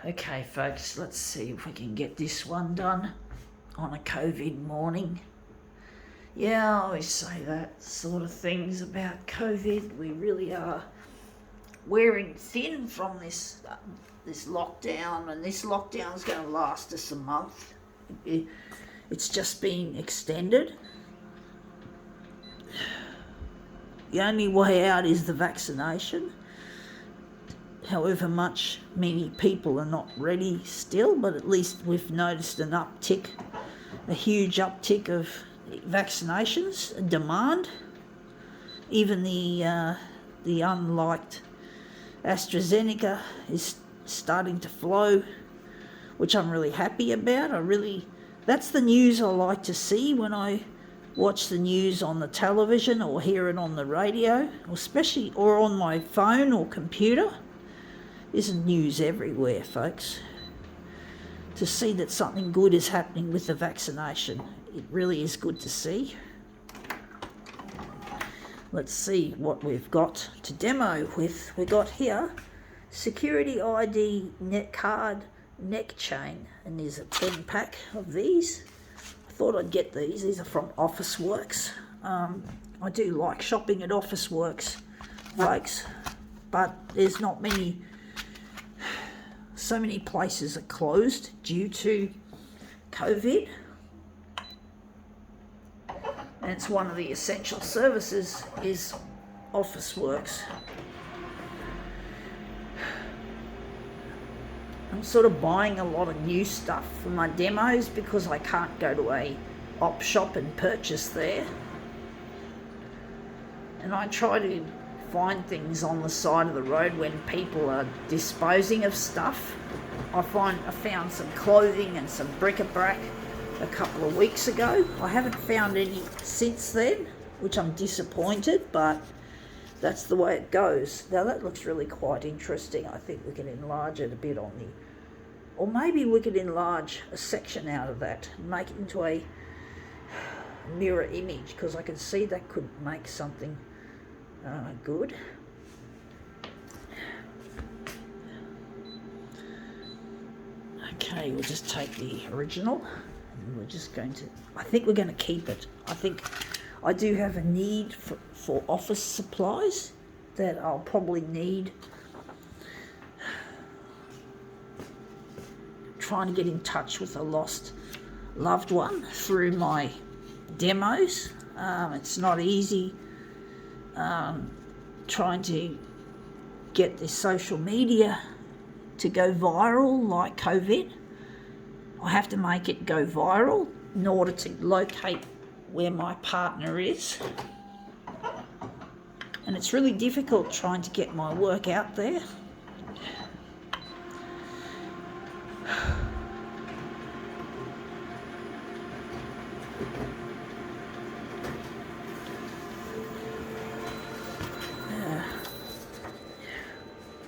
Okay, folks, let's see if we can get this one done on a COVID morning. Yeah, I always say that sort of things about COVID. We really are wearing thin from this lockdown, and this lockdown is going to last us a month. It's just been extended. The only way out is the vaccination. However much many people are not ready still, but at least we've noticed an uptick, a huge uptick of vaccinations, demand. Even the unliked AstraZeneca is starting to flow, which I'm really happy about. That's the news I like to see when I watch the news on the television or hear it on the radio, or on my phone or computer. There's news everywhere, folks. To see that something good is happening with the vaccination, it really is good to see. Let's see what we've got to demo with. We got here security ID net card neck chain, and there's a 10 pack of these. I thought I'd get these. These are from Officeworks. I do like shopping at Officeworks, folks, but there's not many. So many places are closed due to COVID, and it's one of the essential services is Officeworks. I'm sort of buying a lot of new stuff for my demos because I can't go to a op shop and purchase there, and I try to find things on the side of the road when people are disposing of stuff. I found some clothing and some bric-a-brac a couple of weeks ago. I haven't found any since then, which I'm disappointed, but that's the way it goes. Now that looks really quite interesting. I think we can enlarge it a bit or maybe we could enlarge a section out of that and make it into a mirror image, because I can see that could make something good. Okay, we'll just take the original and we're just going to, I think we're going to keep it. I think I do have a need for office supplies that I'll probably need. Trying to get in touch with a lost loved one through my demos. It's not easy. Trying to get this social media to go viral like COVID. I have to make it go viral in order to locate where my partner is. And it's really difficult trying to get my work out there.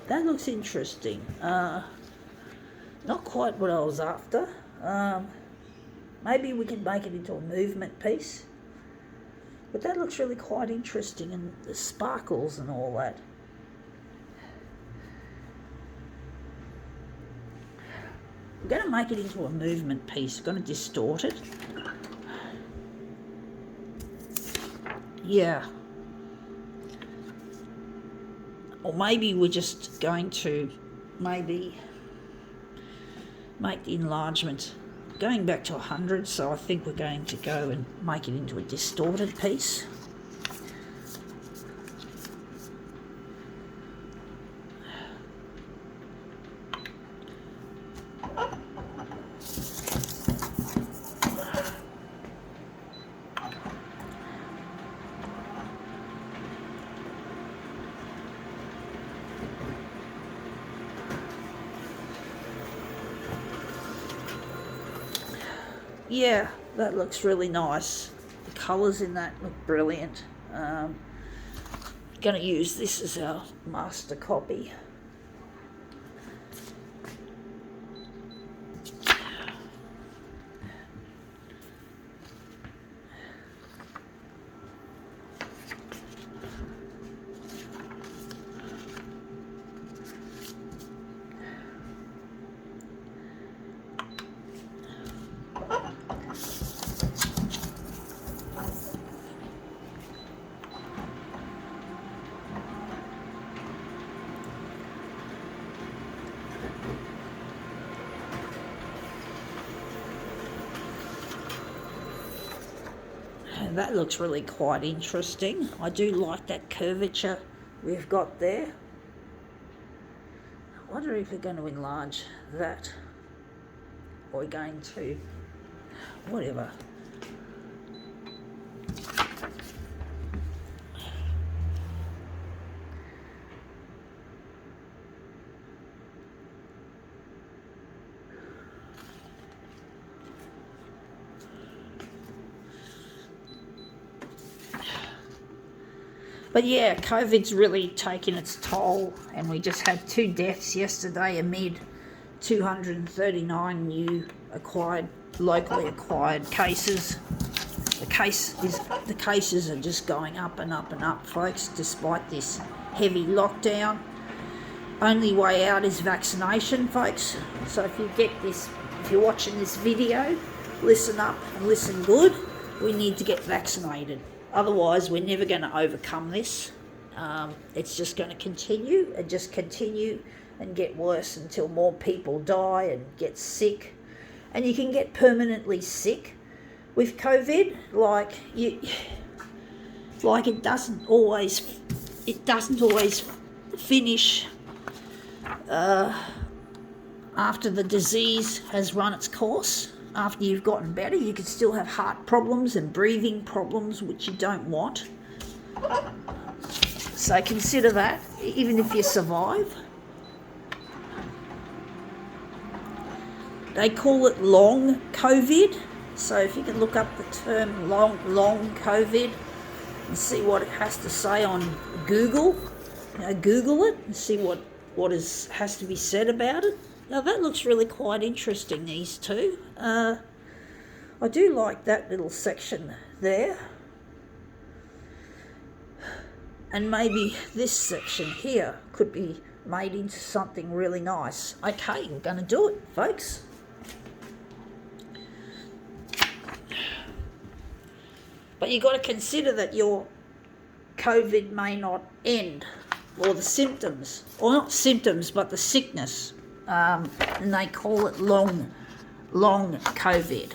That looks interesting. Not quite what I was after. Maybe we could make it into a movement piece. But that looks really quite interesting, and the sparkles and all that. We're going to make it into a movement piece. We're going to distort it. Yeah. Or maybe we're just going to make the enlargement going back to 100, so I think we're going to go and make it into a distorted piece. Yeah, that looks really nice. The colours in that look brilliant. Going to use this as our master copy. That looks really quite interesting. I do like that curvature we've got there. I wonder if we're going to enlarge that, or we're going to, whatever. But yeah, COVID's really taken its toll, and we just had 2 deaths yesterday amid 239 new locally acquired cases. The cases are just going up and up and up, folks, despite this heavy lockdown. Only way out is vaccination, folks. So if you're watching this video, listen up and listen good. We need to get vaccinated. Otherwise, we're never going to overcome this. It's just going to continue and get worse until more people die and get sick. And you can get permanently sick with COVID. It doesn't always finish after the disease has run its course. After you've gotten better, you can still have heart problems and breathing problems, which you don't want. So consider that, even if you survive. They call it long COVID. So if you can look up the term long COVID and see what it has to say on Google, Google it and see what has to be said about it. Now that looks really quite interesting, these two. I do like that little section there. And maybe this section here could be made into something really nice. Okay, we're going to do it, folks. But you've got to consider that your COVID may not end, or the symptoms, or not symptoms, but the sickness. And they call it long COVID.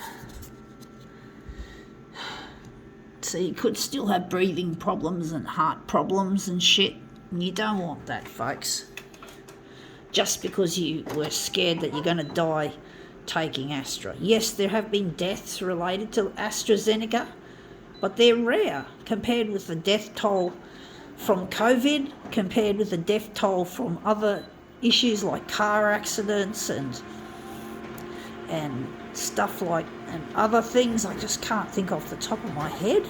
So you could still have breathing problems and heart problems and shit. And you don't want that, folks. Just because you were scared that you're going to die taking Astra. Yes, there have been deaths related to AstraZeneca, but they're rare compared with the death toll from COVID, compared with the death toll from other issues like car accidents and stuff like, and other things I just can't think off the top of my head.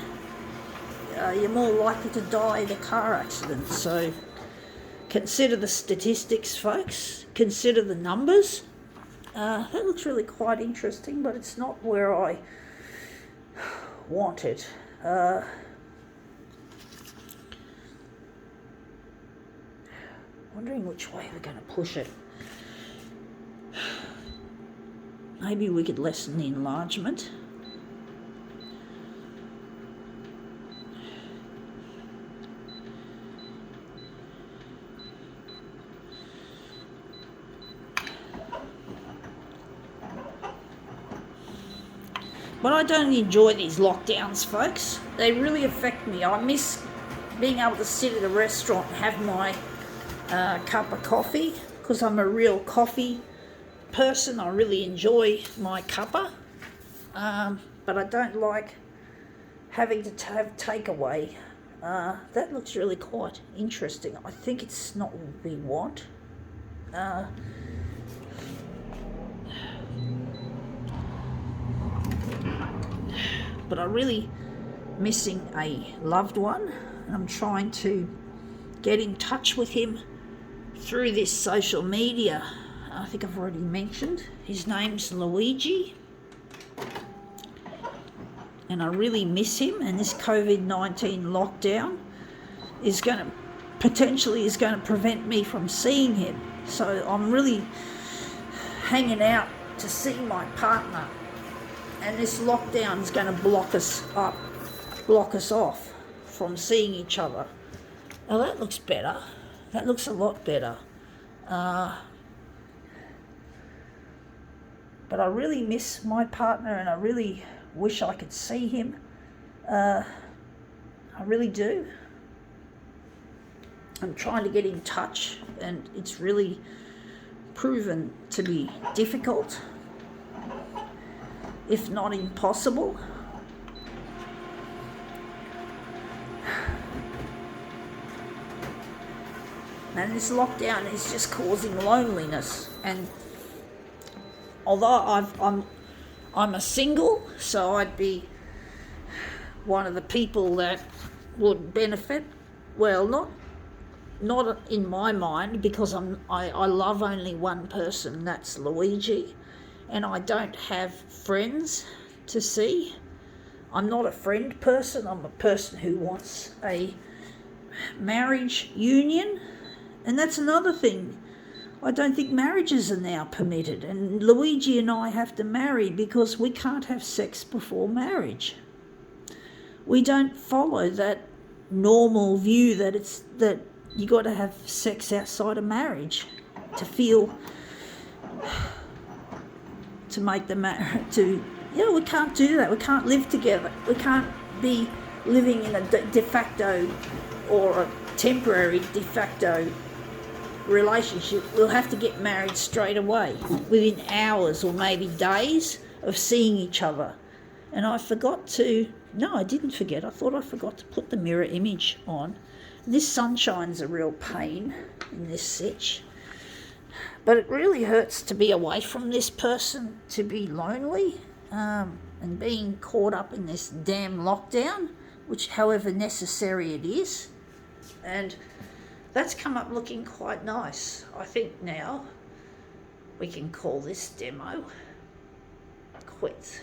You're more likely to die in a car accident. So consider the statistics, folks. Consider the numbers. That looks really quite interesting, but it's not where I want it. Wondering which way we're going to push it. Maybe we could lessen the enlargement. But I don't enjoy these lockdowns, folks. They really affect me. I miss being able to sit at a restaurant and have my cup of coffee, because I'm a real coffee person. I really enjoy my cuppa, but I don't like having to have takeaway. That looks really quite interesting. I think it's not what we want. But I'm really missing a loved one, and I'm trying to get in touch with him through this social media. I think I've already mentioned. His name's Luigi. And I really miss him, and this COVID-19 lockdown is going to prevent me from seeing him. So I'm really hanging out to see my partner. And this lockdown is going to block us off from seeing each other. Now that looks better. That looks a lot better. But I really miss my partner, and I really wish I could see him. I really do. I'm trying to get in touch, and it's really proven to be difficult, if not impossible. And this lockdown is just causing loneliness. And although I'm a single, so I'd be one of the people that would benefit. Well, not in my mind, because I love only one person, that's Luigi, and I don't have friends to see. I'm not a friend person, I'm a person who wants a marriage union. And that's another thing. I don't think marriages are now permitted, and Luigi and I have to marry because we can't have sex before marriage. We don't follow that normal view that you got to have sex outside of marriage to feel, to make the we can't do that. We can't live together. We can't be living in a de facto or a temporary de facto relationship. We'll have to get married straight away, within hours or maybe days of seeing each other. And I didn't forget. I thought I forgot to put the mirror image on. This sunshine's a real pain in this sitch. But it really hurts to be away from this person, to be lonely, and being caught up in this damn lockdown, which however necessary it is. And that's come up looking quite nice. I think now we can call this demo quits.